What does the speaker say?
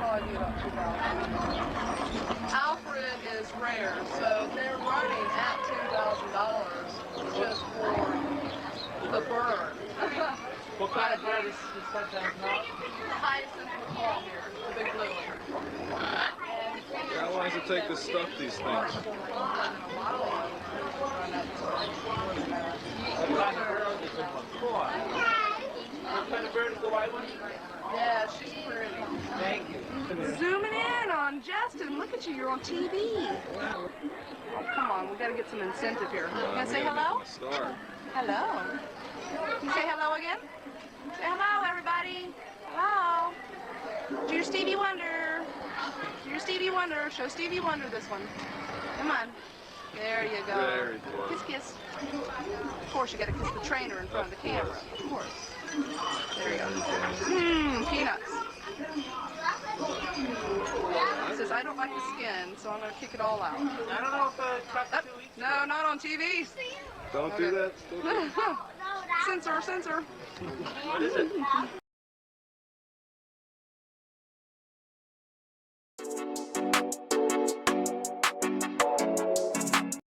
probably be about $2,000. Alfred is rare, so they're running at $2,000 just for the bird. What kind of bird is that? The hyacinth macaw here, the big blue one. How long does it take to stuff these things? What kind of bird is the macaw? What kind of bird is the white one? Yeah, she's pretty. Thank you. Zooming in on Justin. Look at you, you're on TV. Oh, come on, we gotta get some incentive here. You gonna say hello? Hello. Can you say hello again? Say hello, everybody. Hello. Do your Stevie Wonder. Do your Stevie Wonder. Show Stevie Wonder this one. Come on. There you go. Very good. Kiss, kiss. Of course, you gotta kiss the trainer in front of the camera. Of course. There you go. Mmm, peanuts. He says, I don't like the skin, so I'm going to kick it all out. I don't know if Chuck 2 weeks No, not on TV. Don't do that. Censor, censor. What is it?